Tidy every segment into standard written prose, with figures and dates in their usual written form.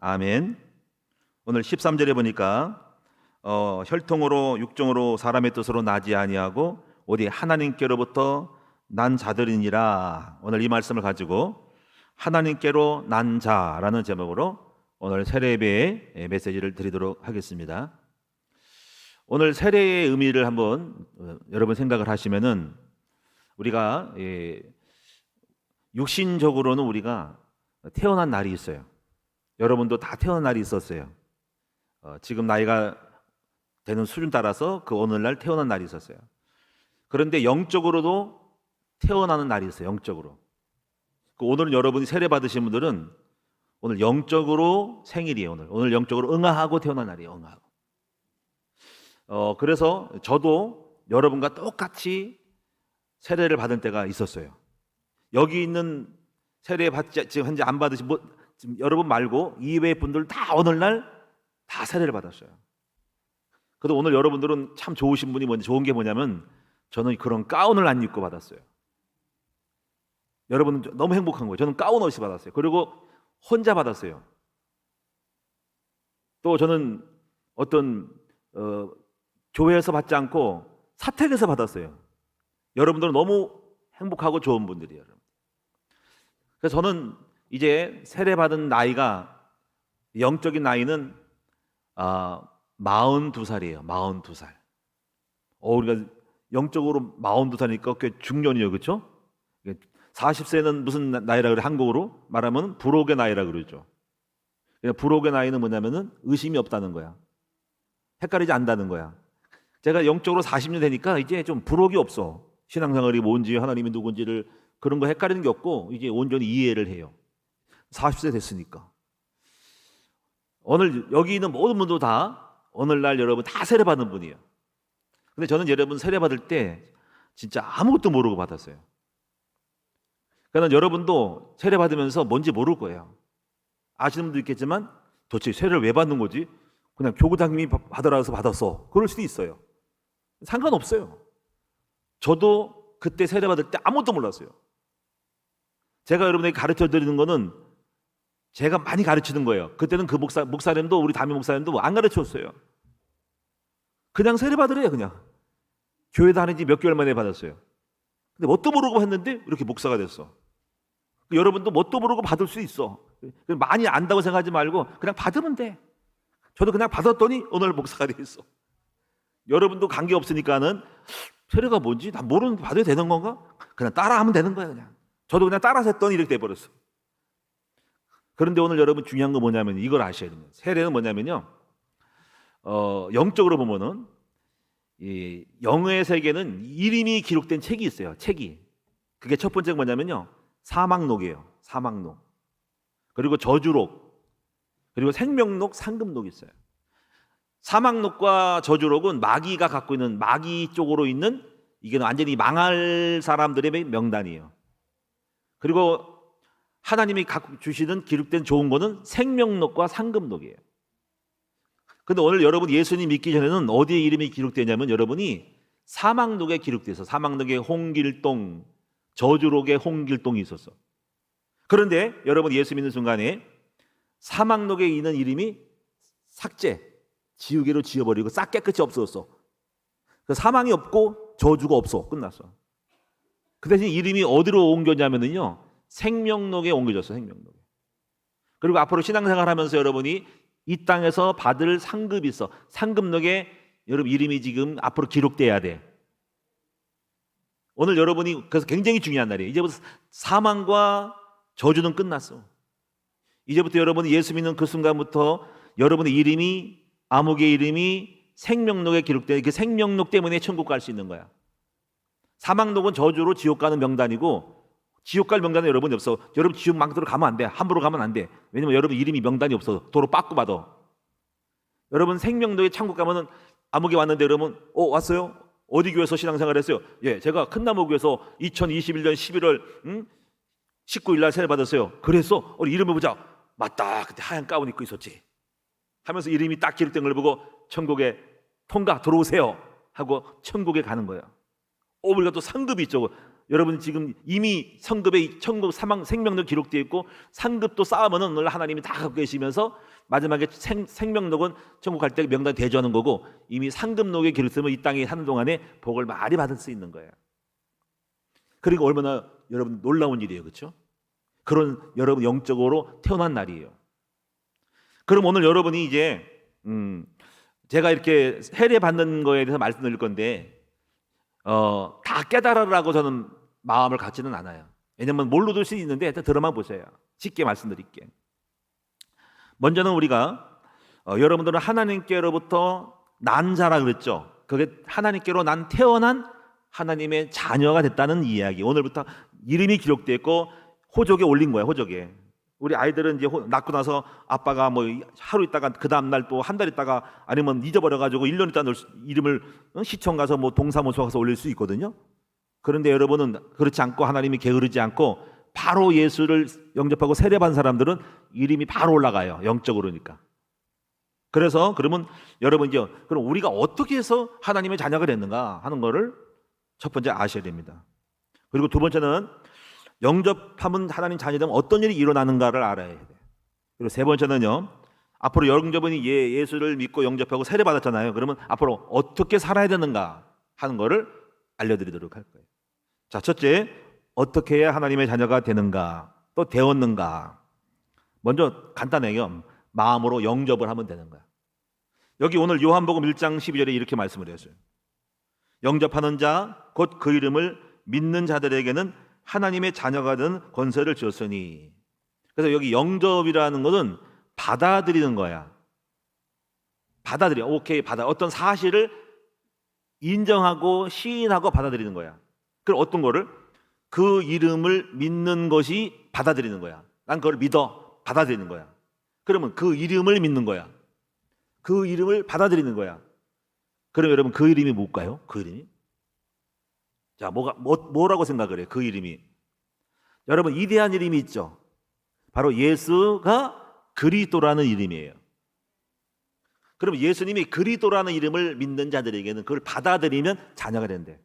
아멘. 오늘 13절에 보니까 혈통으로 육정으로 사람의 뜻으로 나지 아니하고 오직 하나님께로부터 난 자들이니라. 오늘 이 말씀을 가지고 하나님께로 난 자라는 제목으로 오늘 세례배의 메시지를 드리도록 하겠습니다. 오늘 세례의 의미를 한번 여러분 생각을 하시면은 우리가 육신적으로는 우리가 태어난 날이 있어요. 여러분도 다 태어난 날이 있었어요. 지금 나이가 되는 수준 따라서 그 오늘날 태어난 날이 있었어요. 그런데 영적으로도 태어나는 날이 있어요. 영적으로. 오늘은 여러분이 세례 받으신 분들은 오늘 영적으로 생일이에요. 오늘 영적으로 응아하고 태어난 날이에요. 응아하고. 그래서 저도 여러분과 똑같이 세례를 받은 때가 있었어요. 여기 있는 세례 받지 지금 현재 안 받으신 지금 여러분 말고 이외의 분들 다 오늘날 다 세례를 받았어요. 그래도 오늘 여러분들은 참 좋으신 분이 좋은 게 뭐냐면 저는 그런 가운을 안 입고 받았어요. 여러분은 너무 행복한 거예요. 저는 가운 없이 받았어요. 그리고 혼자 받았어요. 또 저는 어떤 교회에서 받지 않고 사택에서 받았어요. 여러분들은 너무 행복하고 좋은 분들이에요. 그래서 저는 이제 세례 받은 나이가 영적인 나이는 42살이에요. 42살. 우리가 영적으로 42살이니까 꽤 중년이에요. 그렇죠? 40세는 무슨 나이라 그래? 한국어로 말하면 불혹의 나이라 그러죠. 불혹의 나이는 뭐냐면은 의심이 없다는 거야. 헷갈리지 않는다는 거야. 제가 영적으로 40년 되니까 이제 좀 불혹이 없어. 신앙생활이 뭔지 하나님이 누군지를 그런 거 헷갈리는 게 없고 이제 온전히 이해를 해요. 40세 됐으니까. 오늘 여기 있는 모든 분도 다 오늘날 여러분 다 세례 받는 분이에요. 근데 저는 여러분 세례 받을 때 진짜 아무것도 모르고 받았어요. 그러니까 여러분도 세례 받으면서 뭔지 모를 거예요. 아시는 분도 있겠지만 도대체 세례를 왜 받는 거지? 그냥 교구장님이 받으라 해서 받았어. 그럴 수도 있어요. 상관없어요. 저도 그때 세례 받을 때 아무것도 몰랐어요. 제가 여러분에게 가르쳐 드리는 거는 제가 많이 가르치는 거예요. 그때는 그 목사님도 우리 담임 목사님도 안 가르쳤어요. 그냥 세례 받으래요. 그냥 교회 다니지 몇 개월 만에 받았어요. 근데 뭣도 모르고 했는데 이렇게 목사가 됐어. 여러분도 뭣도 모르고 받을 수 있어. 많이 안다고 생각하지 말고 그냥 받으면 돼. 저도 그냥 받았더니 오늘 목사가 됐어. 여러분도 관계 없으니까는 세례가 뭔지 나 모르는데 받아야 되는 건가? 그냥 따라하면 되는 거야. 그냥 저도 그냥 따라서 했더니 이렇게 돼버렸어. 그런데 오늘 여러분 중요한 건 뭐냐면 이걸 아셔야 됩니다. 세례는 뭐냐면요, 영적으로 보면은 이 영의 세계는 이름이 기록된 책이 있어요. 책이. 그게 첫 번째가 뭐냐면요, 사막록이에요. 사막록. 그리고 저주록. 그리고 생명록, 상급록이 있어요. 사막록과 저주록은 마귀가 갖고 있는 마귀 쪽으로 있는 이게 완전히 망할 사람들의 명단이에요. 그리고 하나님이 갖고 주시는 기록된 좋은 거는 생명록과 상급록이에요. 근데 오늘 여러분 예수님 믿기 전에는 어디에 이름이 기록되냐면 여러분이 사막록에 기록돼서 사막록에 홍길동, 저주록에 홍길동이 있었어. 그런데 여러분 예수 믿는 순간에 사막록에 있는 이름이 삭제, 지우개로 지워버리고 싹 깨끗이 없어졌어. 사망이 없고 저주가 없어. 끝났어. 그 대신 이름이 어디로 옮겼냐면요, 생명록에 옮겨졌어. 생명록에. 그리고 앞으로 신앙생활 하면서 여러분이 이 땅에서 받을 상급이 있어. 상급록에 여러분 이름이 지금 앞으로 기록돼야 돼. 오늘 여러분이 그래서 굉장히 중요한 날이에요. 이제부터 사망과 저주는 끝났어. 이제부터 여러분이 예수 믿는 그 순간부터 여러분의 이름이, 암흑의 이름이 생명록에 기록돼. 그 생명록 때문에 천국 갈 수 있는 거야. 사망록은 저주로 지옥 가는 명단이고 지옥 갈 명단은 여러분이 없어. 여러분 지옥 망토로 가면 안 돼. 함부로 가면 안 돼. 왜냐면 여러분 이름이 명단이 없어. 도로 빠꾸 받아. 여러분 생명록에 천국 가면은 암흑에 왔는데 여러분 왔어요? 어디 교회에서 신앙생활 했어요? 예, 제가 큰나무교에서 2021년 11월 19일 날 세례 받았어요. 그래서 우리 이름을 보자. 맞다. 그때 하얀 가운 입고 있었지. 하면서 이름이 딱 기록된 걸 보고 천국에 통과 들어오세요 하고 천국에 가는 거예요. 우리가 또 상급이 있죠. 여러분 지금 이미 성급에 천국 사망 생명록 기록되어 있고 상급도 쌓으면은 오늘 하나님이 다 갖고 계시면서 마지막에 생명록은 천국 갈 때 명단 대조하는 거고, 이미 상급록에 기록되면 이 땅에 사는 동안에 복을 많이 받을 수 있는 거예요. 그리고 얼마나 여러분 놀라운 일이에요, 그렇죠? 그런 여러분 영적으로 태어난 날이에요. 그럼 오늘 여러분이 이제 제가 이렇게 세례 받는 거에 대해서 말씀드릴 건데 다 깨달으라고 저는 마음을 갖지는 않아요. 왜냐면 모르실 수 있는데 일단 들어만 보세요. 쉽게 말씀드릴게. 먼저는 우리가 여러분들은 하나님께로부터 난 자라 그랬죠. 그게 하나님께로 난 태어난 하나님의 자녀가 됐다는 이야기. 오늘부터 이름이 기록되어 있고 호적에 올린 거야. 호적에. 우리 아이들은 이제 낳고 나서 아빠가 뭐 하루 있다가 그 다음 날 또 한 달 있다가 아니면 잊어버려가지고 1년 있다 이름을 시청 가서 뭐 동사무소 가서 올릴 수 있거든요. 그런데 여러분은 그렇지 않고 하나님이 게으르지 않고 바로 예수를 영접하고 세례받은 사람들은 이름이 바로 올라가요. 영적으로니까. 그래서 그러면 여러분 이제 그럼 우리가 어떻게 해서 하나님의 자녀가 됐는가 하는 거를 첫 번째 아셔야 됩니다. 그리고 두 번째는 영접하면 하나님 자녀되면 어떤 일이 일어나는가를 알아야 돼요. 그리고 세 번째는요, 앞으로 영접은 예수를 믿고 영접하고 세례 받았잖아요. 그러면 앞으로 어떻게 살아야 되는가 하는 거를 알려드리도록 할 거예요. 자, 첫째, 어떻게 해야 하나님의 자녀가 되는가, 또 되었는가. 먼저 간단해요. 마음으로 영접을 하면 되는 거야. 여기 오늘 요한복음 1장 12절에 이렇게 말씀을 했어요. 영접하는 자, 곧 그 이름을 믿는 자들에게는 하나님의 자녀가 된 권세를 주었으니. 그래서 여기 영접이라는 것은 받아들이는 거야. 받아들여. 오케이, 어떤 사실을 인정하고 시인하고 받아들이는 거야. 그럼 어떤 거를? 그 이름을 믿는 것이 받아들이는 거야. 난 그걸 믿어. 받아들이는 거야. 그러면 그 이름을 믿는 거야. 그 이름을 받아들이는 거야. 그럼 여러분 그 이름이 뭘까요? 그 이름이? 자, 뭐라고 생각을 해요? 그 이름이. 여러분 이대한 이름이 있죠. 바로 예수가 그리스도라는 이름이에요. 그럼 예수님이 그리스도라는 이름을 믿는 자들에게는 그걸 받아들이면 자녀가 된대.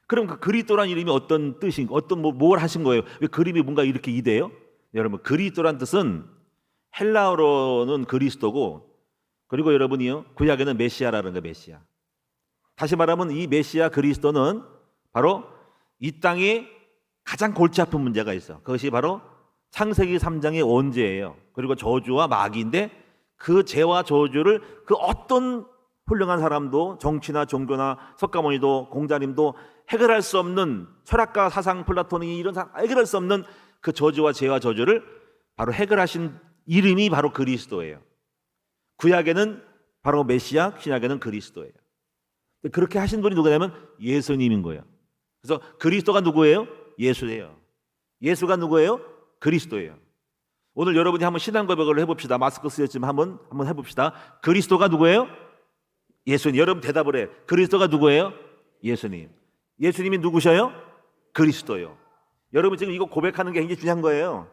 그럼 그 그리스도라는 이름이 어떤 뜻인가? 뭘 하신 거예요? 왜 그림이 뭔가 이렇게 이대요? 여러분 그리스도란 뜻은 헬라어로는 그리스도고, 그리고 여러분이요 구약에는 메시아라는 거, 메시아. 다시 말하면 이 메시아 그리스도는 바로 이 땅에 가장 골치 아픈 문제가 있어. 그것이 바로 창세기 3장의 원죄예요. 그리고 저주와 마귀인데 그 죄와 저주를 그 어떤 훌륭한 사람도, 정치나 종교나 석가모니도 공자님도 해결할 수 없는, 철학가 사상 플라톤이 이런 해결할 수 없는 그 저주와 죄와 저주를 바로 해결하신 이름이 바로 그리스도예요. 구약에는 바로 메시아, 신약에는 그리스도예요. 그렇게 하신 분이 누구냐면 예수님인 거예요. 그래서 그리스도가 누구예요? 예수예요. 예수가 누구예요? 그리스도예요. 오늘 여러분이 한번 신앙 고백을 해봅시다. 마스크 쓰였지만 한번 해봅시다. 그리스도가 누구예요? 예수님. 여러분 대답을 해. 그리스도가 누구예요? 예수님. 예수님이 누구셔요? 그리스도요. 여러분 지금 이거 고백하는 게 굉장히 중요한 거예요.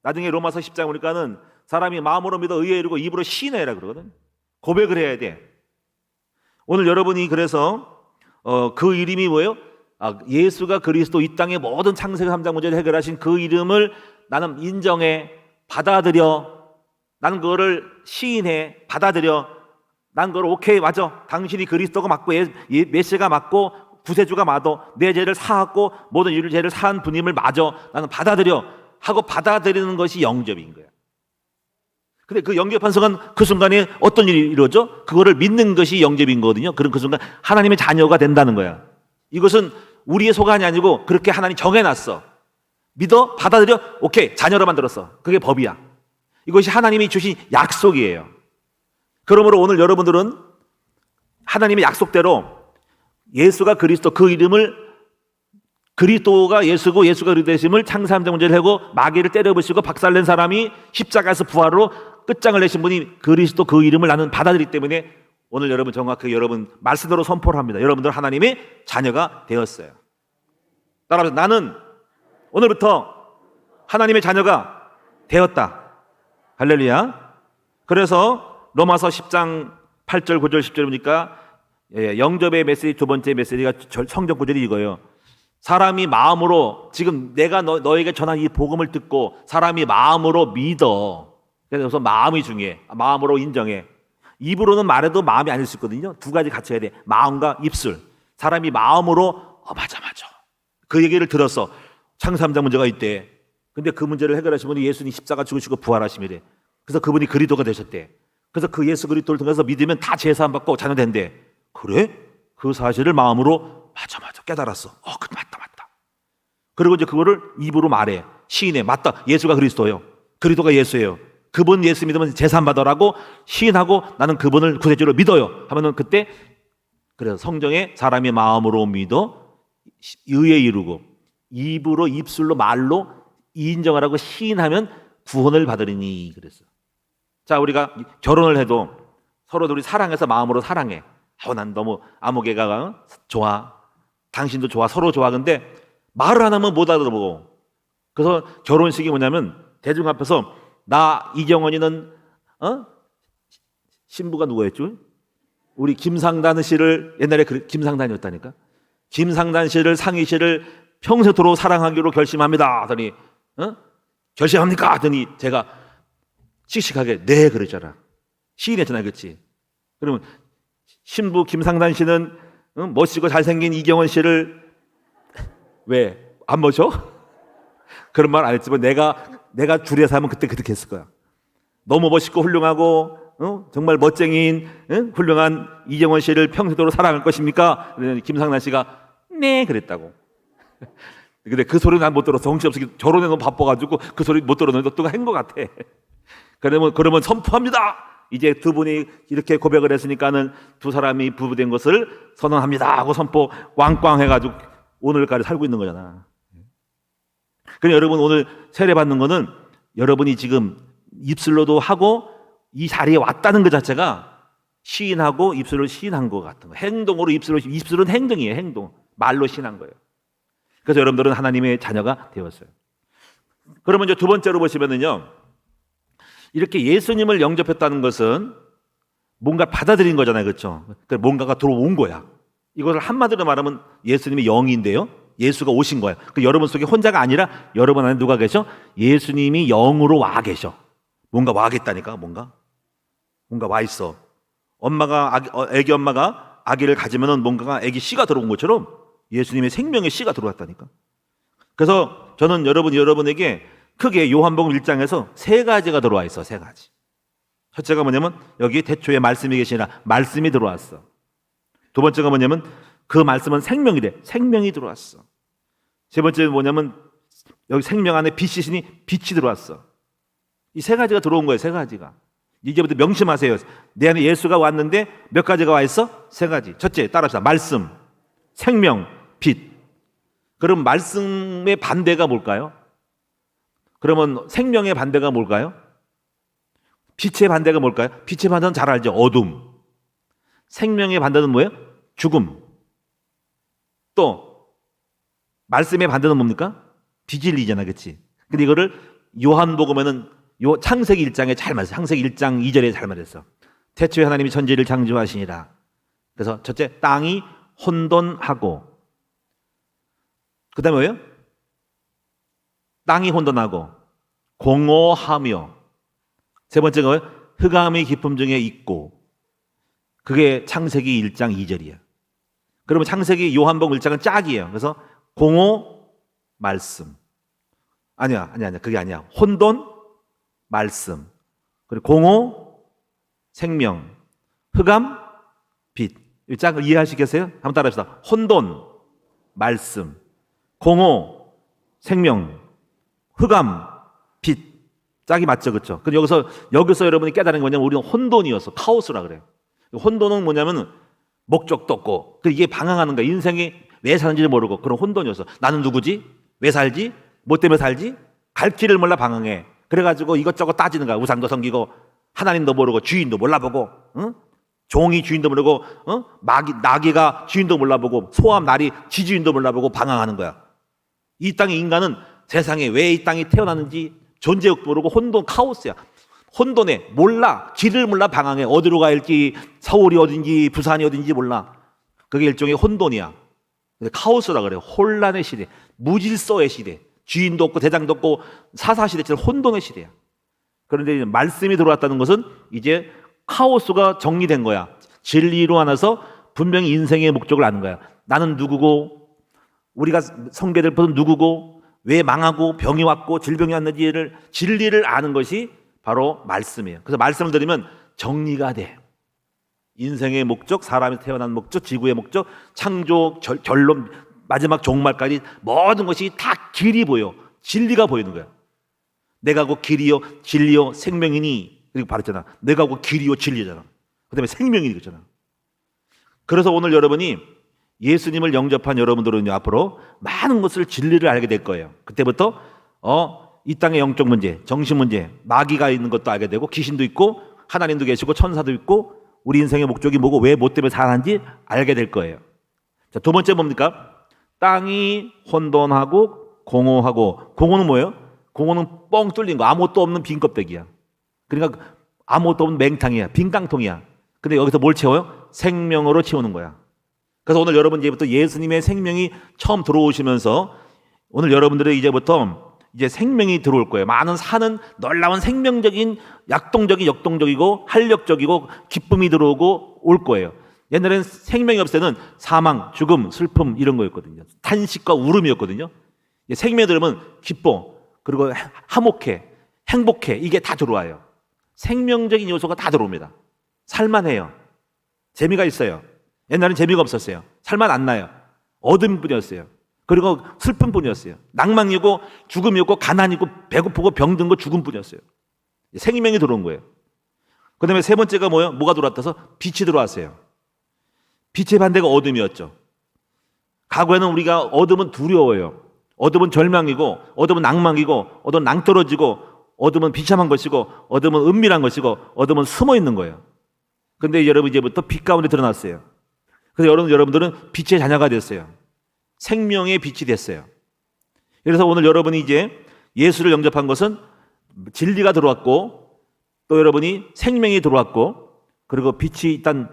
나중에 로마서 10장 보니까는 사람이 마음으로 믿어 의에 이르고 입으로 시인해라 그러거든. 고백을 해야 돼. 오늘 여러분이 그래서 그 이름이 뭐예요? 예수가 그리스도, 이 땅의 모든 창세기 3장 문제를 해결하신 그 이름을 나는 인정해, 받아들여. 나는 그거를 시인해, 받아들여. 난 그걸 오케이, 맞아. 당신이 그리스도가 맞고 메시아가 맞고 구세주가 맞아. 내 죄를 사하고 모든 인류 죄를 사한 분임을 맞아. 나는 받아들여 하고 받아들이는 것이 영접인 거야. 근데 그 영접한 순간 그 순간에 어떤 일이 이루어져? 그거를 믿는 것이 영접인 거거든요. 그럼 그 순간 하나님의 자녀가 된다는 거야. 이것은 우리의 소관이 아니고 그렇게 하나님 정해놨어. 믿어, 받아들여, 오케이, 자녀로 만들었어. 그게 법이야. 이것이 하나님이 주신 약속이에요. 그러므로 오늘 여러분들은 하나님의 약속대로 예수가 그리스도, 그 이름을, 그리스도가 예수고 예수가 그리스도임을 창세함 문제를 하고 마귀를 때려부시고 박살낸 사람이 십자가에서 부활로 끝장을 내신 분이 그리스도, 그 이름을 나는 받아들이기 때문에 오늘 여러분 정확하게 여러분 말씀대로 선포를 합니다. 여러분들 하나님의 자녀가 되었어요. 따라서 나는 오늘부터 하나님의 자녀가 되었다. 할렐루야. 그래서 로마서 10장 8절 9절 10절 보니까 영접의 메시지, 두 번째 메시지가 성경 구절이 이거예요. 사람이 마음으로 지금 내가 너에게 전한 이 복음을 듣고 사람이 마음으로 믿어. 그래서 마음이 중요해. 마음으로 인정해. 입으로는 말해도 마음이 아닐 수 있거든요. 두 가지 갖춰야 돼. 마음과 입술. 사람이 마음으로 맞아. 그 얘기를 들었어. 창삼자 문제가 있대. 근데 그 문제를 해결하신 분이 예수님 십자가 죽으시고 부활하심이래. 그래서 그분이 그리스도가 되셨대. 그래서 그 예수 그리스도를 통해서 믿으면 다 제사함 받고 자녀 된대. 그래? 그 사실을 마음으로 맞아 깨달았어. 맞다. 그리고 이제 그거를 입으로 말해. 시인해. 맞다. 예수가 그리스도예요. 그리스도가 예수예요. 그분 예수 믿으면 제사함 받으라고 시인하고 나는 그분을 구세주로 믿어요. 하면은 그때 그래서 성경에 사람이 마음으로 믿어 의에 이루고 입으로 입술로 말로 인정하라고 시인하면 구원을 받으리니 그랬어. 자, 우리가 결혼을 해도 서로 둘이 사랑해서 마음으로 사랑해. 난 너무 아무개가 좋아. 당신도 좋아. 서로 좋아. 근데 말을 안 하면 못 알아보고. 그래서 결혼식이 뭐냐면 대중 앞에서 나 이경원이는 신부가 누구였죠? 우리 김상단 씨를 옛날에 김상단이었다니까. 김상단 씨를 상희 씨를 평생토록 사랑하기로 결심합니다. 하더니 결심합니까? 하더니 제가 씩씩하게 네 그랬잖아. 시인했잖아, 그렇지? 그러면 신부 김상단 씨는 멋지고 잘생긴 이경원 씨를 왜 안 모셔? 그런 말 안 했지만 내가 줄여서 하면 그때 그렇게 했을 거야. 너무 멋있고 훌륭하고 정말 멋쟁이인 훌륭한 이경원 씨를 평생도록 사랑할 것입니까? 그랬더니 김상단 씨가 네 그랬다고. 근데 그 소리는 난 못 들어서 정신없이 결혼에 너무 바빠가지고 그 소리 못 들었는데 또 한 것 같아. 그러면 선포합니다. 이제 두 분이 이렇게 고백을 했으니까는 두 사람이 부부된 것을 선언합니다 하고 선포 꽝꽝 해가지고 오늘까지 살고 있는 거잖아. 그러니까 여러분 오늘 세례받는 거는 여러분이 지금 입술로도 하고 이 자리에 왔다는 것 자체가 시인하고 입술로 시인한 것 같은 거. 행동으로 입술은 행동이에요. 행동. 말로 시인한 거예요. 그래서 여러분들은 하나님의 자녀가 되었어요. 그러면 이제 두 번째로 보시면은요. 이렇게 예수님을 영접했다는 것은 뭔가 받아들인 거잖아요. 그렇죠? 그러니까 뭔가가 들어온 거야. 이것을 한마디로 말하면 예수님이 영인데요. 예수가 오신 거예요. 그 여러분 속에 혼자가 아니라 여러분 안에 누가 계셔? 예수님이 영으로 와 계셔. 뭔가 와 계다니까. 뭔가 와 있어. 애기 엄마가 아기를 가지면은 뭔가가 애기 씨가 들어온 것처럼 예수님의 생명의 씨가 들어왔다니까. 그래서 저는 여러분에게 크게 요한복음 1장에서 세 가지가 들어와 있어. 세 가지. 첫째가 뭐냐면 여기 태초에 말씀이 계시니라 말씀이 들어왔어. 두 번째가 뭐냐면 그 말씀은 생명이래. 생명이 들어왔어. 세 번째는 뭐냐면 여기 생명 안에 빛이시니 빛이 들어왔어. 이 세 가지가 들어온 거예요. 세 가지가. 이제부터 명심하세요. 내 안에 예수가 왔는데 몇 가지가 와 있어? 세 가지. 첫째 따라합시다. 말씀, 생명, 빛. 그럼 말씀의 반대가 뭘까요? 그러면 생명의 반대가 뭘까요? 빛의 반대가 뭘까요? 빛의 반대는 잘 알죠. 어둠. 생명의 반대는 뭐예요? 죽음. 또 말씀의 반대는 뭡니까? 비진리잖아, 그렇지? 근데 이거를 요한복음에는 요 창세기 1장에 잘 말했어. 창세기 1장 2절에 잘 말했어. 태초에 하나님이 천지를 창조하시니라. 그래서 첫째 땅이 혼돈하고, 그다음에 뭐예요? 땅이 혼돈하고 공허하며, 세 번째가 뭐예요? 흑암의 깊음 중에 있고. 그게 창세기 1장 2절이에요. 그러면 창세기 요한복음 1장은 짝이에요. 그래서 공허 말씀. 아니야. 그게 아니야. 혼돈 말씀. 그리고 공허 생명. 흑암 빛. 이 짝을 이해하시겠어요? 한번 따라합시다. 혼돈 말씀. 공허 생명. 흑암 빛. 짝이 맞죠, 그렇죠? 근데 여기서 여러분이 깨달은 게 뭐냐면 우리는 혼돈이었어. 카오스라 그래요. 혼돈은 뭐냐면 목적도 없고 이게 방황하는 거야. 인생이 왜 사는지 모르고 그런 혼돈이었어. 나는 누구지? 왜 살지? 뭐 때문에 살지? 갈 길을 몰라 방황해. 그래가지고 이것저것 따지는 거야. 우상도 섬기고 하나님도 모르고 주인도 몰라보고, 종이 주인도 모르고, 나귀가 주인도 몰라보고, 소암 날이 지주인도 몰라보고 방황하는 거야. 이 땅의 인간은 세상에 왜 이 땅이 태어났는지 존재욕도 모르고 혼돈, 카오스야. 혼돈에 몰라. 길을 몰라 방황해. 어디로 가야 할지, 서울이 어딘지 부산이 어딘지 몰라. 그게 일종의 혼돈이야. 카오스라 그래요. 혼란의 시대, 무질서의 시대, 주인도 없고 대장도 없고 사사시대처럼 혼돈의 시대야. 그런데 이제 말씀이 들어왔다는 것은 이제 카오스가 정리된 거야. 진리로 안아서 분명히 인생의 목적을 아는 거야. 나는 누구고, 우리가 성계될 것은 누구고, 왜 망하고 병이 왔고 질병이 왔는지를, 진리를 아는 것이 바로 말씀이에요. 그래서 말씀을 들으면 정리가 돼. 인생의 목적, 사람이 태어난 목적, 지구의 목적, 창조, 결론, 마지막 종말까지 모든 것이 다 길이 보여. 진리가 보이는 거야. 내가 곧 길이요 진리요 생명이니, 그리고 바랬잖아. 내가 곧 길이요 진리잖아. 그다음에 생명이니 그랬잖아. 그래서 오늘 여러분이 예수님을 영접한 여러분들은 앞으로 많은 것을, 진리를 알게 될 거예요. 그때부터 이 땅의 영적 문제, 정신 문제, 마귀가 있는 것도 알게 되고, 귀신도 있고 하나님도 계시고 천사도 있고, 우리 인생의 목적이 뭐고 왜 뭐 때문에 살아는지 알게 될 거예요. 자, 두 번째 뭡니까? 땅이 혼돈하고 공허하고, 공허는 뭐예요? 공허는 뻥 뚫린 거, 아무것도 없는 빈 껍데기야. 그러니까 아무것도 없는 맹탕이야, 빈 깡통이야. 근데 여기서 뭘 채워요? 생명으로 채우는 거야. 그래서 오늘 여러분 이제부터 예수님의 생명이 처음 들어오시면서, 오늘 여러분들은 이제부터 이제 생명이 들어올 거예요. 많은 사는 놀라운 생명적인, 약동적인, 역동적이고 활력적이고 기쁨이 들어오고 올 거예요. 옛날에는 생명이 없을 때는 사망, 죽음, 슬픔 이런 거였거든요. 탄식과 울음이었거든요. 생명이 들으면 기뻐, 그리고 화목해, 행복해, 이게 다 들어와요. 생명적인 요소가 다 들어옵니다. 살만해요. 재미가 있어요. 옛날엔 재미가 없었어요. 살만 안 나요. 어둠뿐이었어요. 그리고 슬픔뿐이었어요. 낭만이고 죽음이었고 가난이고 배고프고 병든 거 죽음뿐이었어요. 생명이 들어온 거예요. 그 다음에 세 번째가 뭐예요? 뭐가 들어왔다서? 빛이 들어왔어요. 빛의 반대가 어둠이었죠. 과거에는 우리가 어둠은 두려워요. 어둠은 절망이고, 어둠은 낭만이고, 어둠은 낭떠러지고, 어둠은 비참한 것이고, 어둠은 은밀한 것이고, 어둠은 숨어 있는 거예요. 그런데 여러분 이제부터 빛 가운데 드러났어요. 그래서 여러분들은 빛의 자녀가 됐어요. 생명의 빛이 됐어요. 그래서 오늘 여러분이 이제 예수를 영접한 것은 진리가 들어왔고, 또 여러분이 생명이 들어왔고, 그리고 빛이 일단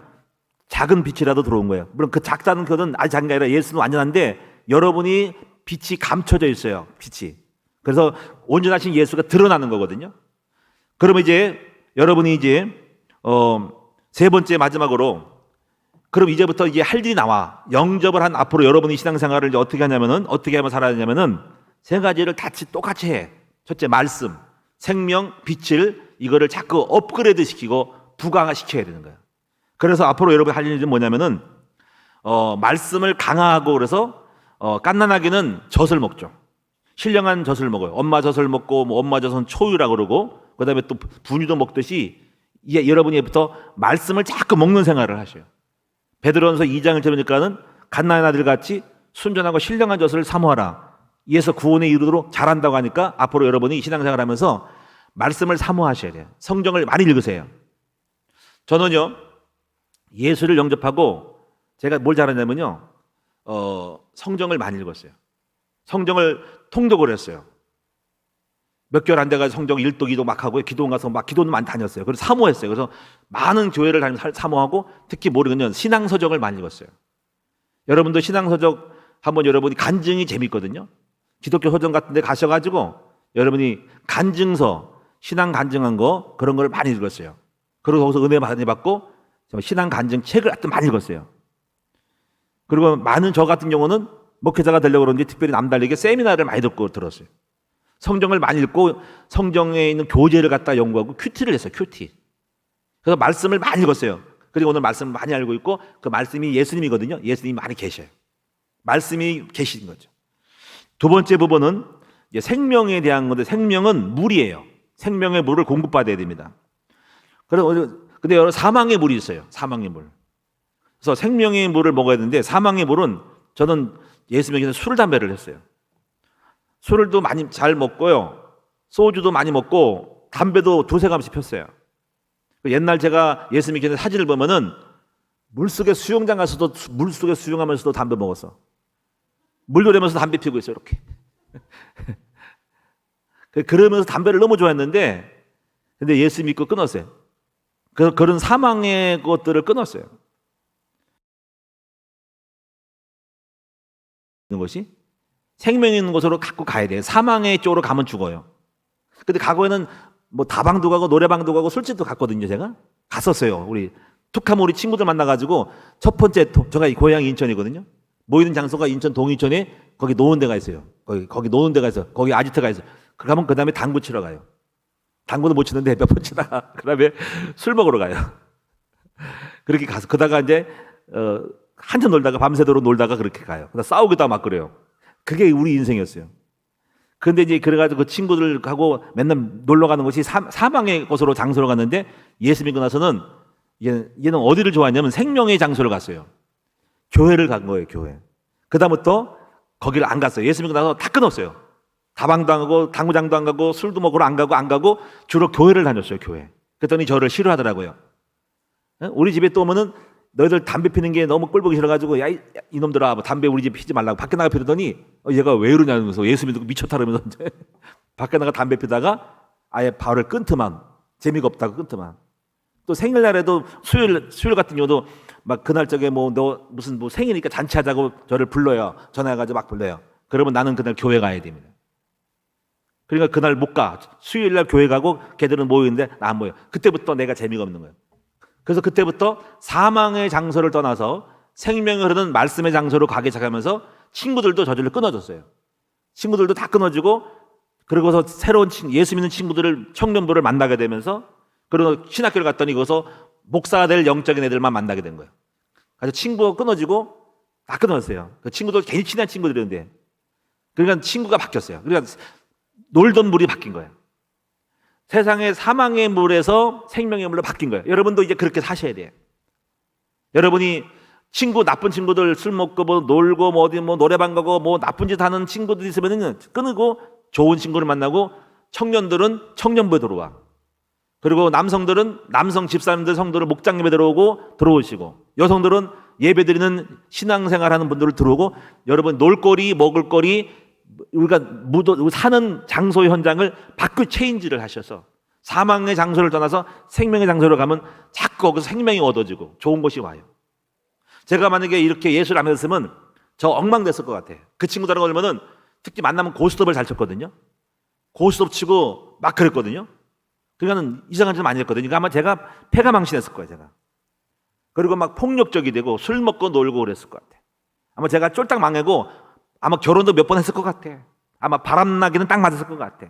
작은 빛이라도 들어온 거예요. 물론 그 작다는 것은 아주 작은 게 아니라 예수는 완전한데, 여러분이 빛이 감춰져 있어요. 빛이. 그래서 온전하신 예수가 드러나는 거거든요. 그러면 이제 여러분이 이제 세 번째 마지막으로, 그럼 이제부터 이제 할 일이 나와. 영접을 한 앞으로 여러분이 신앙생활을 이제 어떻게 하냐면은, 어떻게 하면 살아야 되냐면은 세 가지를 똑같이 해. 첫째, 말씀, 생명, 빛을, 이거를 자꾸 업그레이드 시키고 부강화시켜야 되는 거예요. 그래서 앞으로 여러분 할 일은 뭐냐면은 말씀을 강화하고, 그래서 갓난아기는 젖을 먹죠. 신령한 젖을 먹어요. 엄마 젖을 먹고, 뭐 엄마 젖은 초유라고 그러고, 그다음에 또 분유도 먹듯이 이제 여러분이부터 말씀을 자꾸 먹는 생활을 하셔요. 베드로전서 2장을 들으니까는 갓난 아들 같이 순전하고 신령한 젖을 사모하라. 이에서 구원에 이르도록 잘한다고 하니까 앞으로 여러분이 신앙생활 하면서 말씀을 사모하셔야 돼요. 성경을 많이 읽으세요. 저는요, 예수를 영접하고 제가 뭘 잘하냐면요, 성경을 많이 읽었어요. 성경을 통독을 했어요. 몇 개월 안 돼가지고 성경 1독, 2독 막 하고, 기도원 가서 막 기도는 많이 다녔어요. 그래서 사모했어요. 그래서 많은 교회를 다니면서 사모하고, 특히 모르겠는 신앙서적을 많이 읽었어요. 여러분도 신앙서적 한번, 여러분이 간증이 재밌거든요. 기독교 서점 같은 데 가셔가지고 여러분이 간증서, 신앙 간증한 거, 그런 걸 많이 읽었어요. 그리고 거기서 은혜 많이 받고 신앙 간증 책을 많이 읽었어요. 그리고 많은 저 같은 경우는 목회자가 되려고 그러는지 특별히 남다르게 세미나를 많이 듣고 들었어요. 성경을 많이 읽고 성경에 있는 교재를 갖다 연구하고 큐티를 했어요. 큐티. 그래서 말씀을 많이 읽었어요. 그리고 오늘 말씀을 많이 알고 있고, 그 말씀이 예수님이거든요. 예수님이 많이 계셔요. 말씀이 계신 거죠. 두 번째 부분은 이제 생명에 대한 건데, 생명은 물이에요. 생명의 물을 공급받아야 됩니다. 근데 여러 사망의 물이 있어요. 사망의 물. 그래서 생명의 물을 먹어야 되는데, 사망의 물은, 저는 예수 믿기 전에 술, 담배를 했어요. 술도 많이 잘 먹고요, 소주도 많이 먹고, 담배도 두세 감씩 폈어요. 옛날 제가 예수 믿기 전에 사진을 보면은 물속에 수영장 가서도, 물속에 수영하면서도 담배 먹었어. 물놀이하면서 담배 피우고 있어요, 이렇게. 그러면서 담배를 너무 좋아했는데, 근데 예수 믿고 끊었어요. 그래서 그런 사망의 것들을 끊었어요. 것이 생명이 있는 곳으로 갖고 가야 돼요. 사망의 쪽으로 가면 죽어요. 근데 과거에는 뭐 다방도 가고 노래방도 가고 술집도 갔거든요. 제가 갔었어요. 우리 툭하면 우리 친구들 만나가지고 첫 번째 제가 고향이 인천이거든요. 모이는 장소가 인천 동이천에 거기 노는 데가 있어요. 거기 노는 데가 있어. 거기 아지트가 있어. 가면 그 다음에 당구 치러 가요. 당구는 못 치는데 몇 번 치다가 그 다음에 술 먹으러 가요. 그렇게 가서 그다가 이제 한참 놀다가 밤새도록 놀다가 그렇게 가요. 그러다 싸우기도 막 그래요. 그게 우리 인생이었어요. 그런데 이제 그래가지고 그 친구들하고 맨날 놀러 가는 것이 사망의 곳으로 장소로 갔는데 예수 믿고 나서는 얘는 어디를 좋아했냐면 생명의 장소를 갔어요. 교회를 간 거예요. 교회. 그다음부터 거기를 안 갔어요. 예수 믿고 나서 다 끊었어요. 다방도 안 가고 당구장도 안 가고 술도 먹으러 안 가고 주로 교회를 다녔어요. 교회. 그랬더니 저를 싫어하더라고요. 우리 집에 또 오면은 너희들 담배 피는 게 너무 꼴보기 싫어가지고 야 이놈들아 뭐 담배 우리 집에 피지 말라고 밖에 나가 피우더니 얘가 왜 이러냐면서 예수 믿고 미쳤다 그러면서 밖에 나가 담배 피다가 아예 발을 끊더만. 재미가 없다고 끊더만. 또 생일날에도 수요일 같은 경우도 막 그날 적에 뭐 너 무슨 뭐 생일이니까 잔치하자고 저를 불러요. 전화해가지고 막 불러요. 그러면 나는 그날 교회 가야 됩니다. 그러니까 그날 못 가. 수요일날 교회 가고 걔들은 모이는데 나 안 모여. 그때부터 내가 재미가 없는 거예요. 그래서 그때부터 사망의 장소를 떠나서 생명이 흐르는 말씀의 장소로 가기 시작하면서 친구들도 저절로 끊어졌어요. 친구들도 다 끊어지고 그러고서 새로운 예수 믿는 친구들을 청년부를 만나게 되면서 그리고 신학교를 갔더니 거기서 목사가 될 영적인 애들만 만나게 된 거예요. 그래서 친구가 끊어지고 다 끊어졌어요. 그 친구도 괜히 친한 친구들이었는데 그러니까 친구가 바뀌었어요. 그러니까 놀던 물이 바뀐 거예요. 세상의 사망의 물에서 생명의 물로 바뀐 거예요. 여러분도 이제 그렇게 사셔야 돼요. 여러분이 나쁜 친구들 술 먹고 뭐 놀고 뭐 어디 뭐 노래방 가고 뭐 나쁜 짓 하는 친구들이 있으면은 끊고 좋은 친구를 만나고 청년들은 청년부에 들어와. 그리고 남성들은 남성 집사님들 성도를 목장님에 들어오시고 여성들은 예배드리는 신앙생활하는 분들을 들어오고 여러분 놀거리 먹을거리 우리가 사는 장소의 현장을 바꾸 체인지를 하셔서 사망의 장소를 떠나서 생명의 장소로 가면 자꾸 거기서 생명이 얻어지고 좋은 것이 와요. 제가 만약에 이렇게 예수를 안 믿었으면 저 엉망됐을 것 같아요. 그 친구들하고 그러면은 특히 만나면 고스톱을 잘 쳤거든요. 고스톱 치고 막 그랬거든요. 그러니까는 이상한 짓 많이 했거든요. 그러니까 아마 제가 폐가 망신했을 거예요. 제가. 그리고 막 폭력적이 되고 술 먹고 놀고 그랬을 것 같아요. 아마 제가 쫄딱 망하고 아마 결혼도 몇 번 했을 것 같아. 아마 바람나기는 딱 맞았을 것 같아.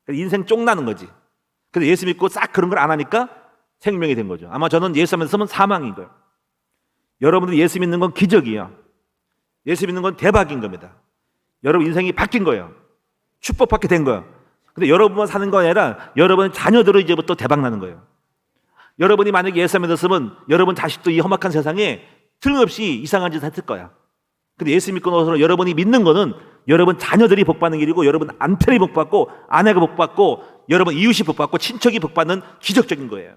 인생 쫑나는 거지. 근데 예수 믿고 싹 그런 걸 안 하니까 생명이 된 거죠. 아마 저는 예수 안 믿으면 사망인 거예요. 여러분들 예수 믿는 건 기적이에요. 예수 믿는 건 대박인 겁니다. 여러분 인생이 바뀐 거예요. 축복받게 된 거예요. 근데 여러분만 사는 거 아니라 여러분 자녀들은 이제부터 대박 나는 거예요. 여러분이 만약에 예수 안 믿었으면 여러분 자식도 이 험악한 세상에 틀림없이 이상한 짓을 했을 거야. 근데 예수 믿고 나서 여러분이 믿는 거는 여러분 자녀들이 복받는 길이고 여러분 남편이 복받고 아내가 복받고 여러분 이웃이 복받고 친척이 복받는 기적적인 거예요.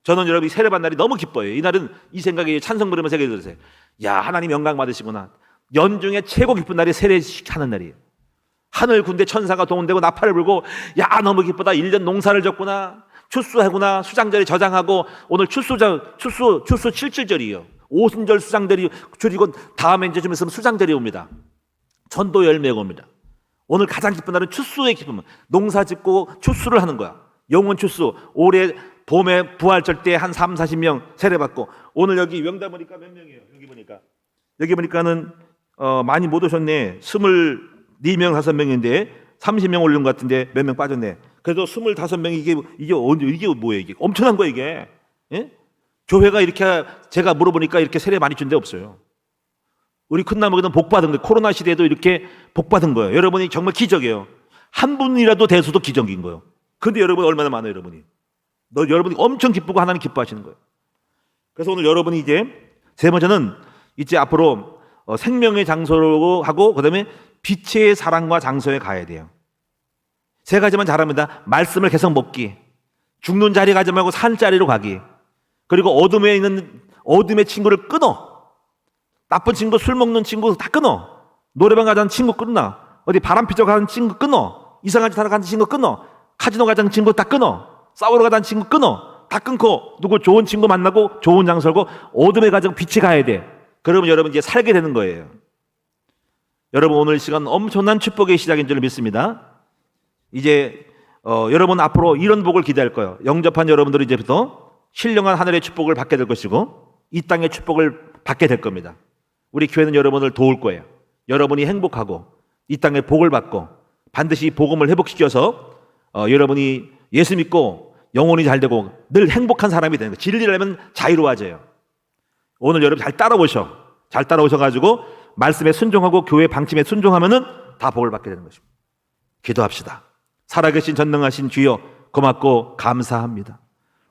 저는 여러분이 세례받는 날이 너무 기뻐요. 이날은 이 생각에 찬송 부르면서 생각이 들었어요. 야 하나님 영광 받으시구나. 연중에 최고 기쁜 날이 세례하는 날이에요. 하늘 군대 천사가 동원되고 나팔을 불고 야 너무 기쁘다. 1년 농사를 졌구나. 추수하구나. 수장절에 저장하고 오늘 추수 7절이에요. 오순절 수장절이 줄이고 다음에 이제 좀 있으면 수장절이 옵니다. 전도 열매가 옵니다. 오늘 가장 기쁜 날은 추수의 기쁨. 농사 짓고 추수를 하는 거야. 영원 추수. 올해 봄에 부활절 때 한 3, 40명 세례받고 오늘 여기 명단 보니까 몇 명이에요? 여기 보니까는 많이 못 오셨네. 24명, 5명인데 30명 올린 것 같은데 몇 명 빠졌네. 그래도 25명이 이게 뭐예요? 이게 엄청난 거예요, 이게. 예? 교회가 이렇게 제가 물어보니까 이렇게 세례 많이 준 데 없어요. 우리 큰나무교는 복 받은 거예요. 코로나 시대에도 이렇게 복 받은 거예요. 여러분이 정말 기적이에요. 한 분이라도 돼서도 기적인 거예요. 그런데 여러분이 얼마나 많아요, 여러분이. 여러분이 엄청 기쁘고 하나님 기뻐하시는 거예요. 그래서 오늘 여러분이 이제 세 번째는 이제 앞으로 생명의 장소로 하고 그다음에 빛의 사랑과 장소에 가야 돼요. 세 가지만 잘합니다. 말씀을 계속 먹기, 죽는 자리 가지 말고 산 자리로 가기, 그리고 어둠에 있는 어둠의 친구를 끊어. 나쁜 친구, 술 먹는 친구 다 끊어. 노래방 가자는 친구 끊어. 어디 바람 피러 가는 친구 끊어. 이상한 짓 하러 가는 친구 끊어. 카지노 가자는 친구 다 끊어. 싸우러 가자는 친구 끊어. 다 끊고 누구 좋은 친구 만나고 좋은 장소고 어둠에 가자고 빛이 가야 돼. 그러면 여러분 이제 살게 되는 거예요. 여러분 오늘 이 시간 엄청난 축복의 시작인 줄 믿습니다. 이제 여러분 앞으로 이런 복을 기대할 거예요. 영접한 여러분들은 이제부터 신령한 하늘의 축복을 받게 될 것이고 이 땅의 축복을 받게 될 겁니다. 우리 교회는 여러분을 도울 거예요. 여러분이 행복하고 이 땅의 복을 받고 반드시 복음을 회복시켜서 여러분이 예수 믿고 영혼이 잘 되고 늘 행복한 사람이 되는 거예요. 진리를 알면 자유로워져요. 오늘 여러분 잘 따라오셔가지고 말씀에 순종하고 교회 방침에 순종하면은 다 복을 받게 되는 것입니다. 기도합시다. 살아계신 전능하신 주여 고맙고 감사합니다.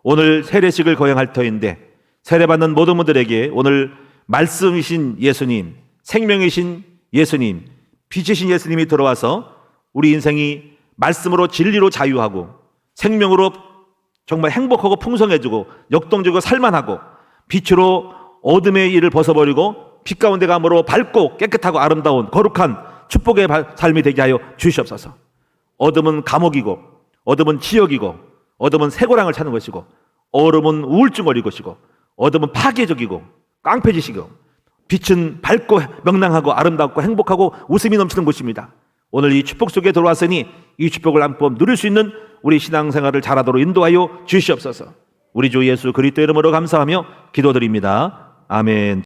오늘 세례식을 거행할 터인데 세례받는 모든 분들에게 오늘 말씀이신 예수님, 생명이신 예수님, 빛이신 예수님이 들어와서 우리 인생이 말씀으로 진리로 자유하고 생명으로 정말 행복하고 풍성해지고 역동적이고 살만하고 빛으로 어둠의 일을 벗어버리고 빛 가운데 감으로 밝고 깨끗하고 아름다운 거룩한 축복의 삶이 되게 하여 주시옵소서. 어둠은 감옥이고 어둠은 지역이고 어둠은 쇠고랑을 차는 것이고 얼음은 우울증을 일 것이고 어둠은 파괴적이고 깡패짓이고 빛은 밝고 명랑하고 아름답고 행복하고 웃음이 넘치는 곳입니다. 오늘 이 축복 속에 들어왔으니 이 축복을 한번 누릴 수 있는 우리 신앙생활을 잘하도록 인도하여 주시옵소서. 우리 주 예수 그리스도 이름으로 감사하며 기도드립니다. 아멘.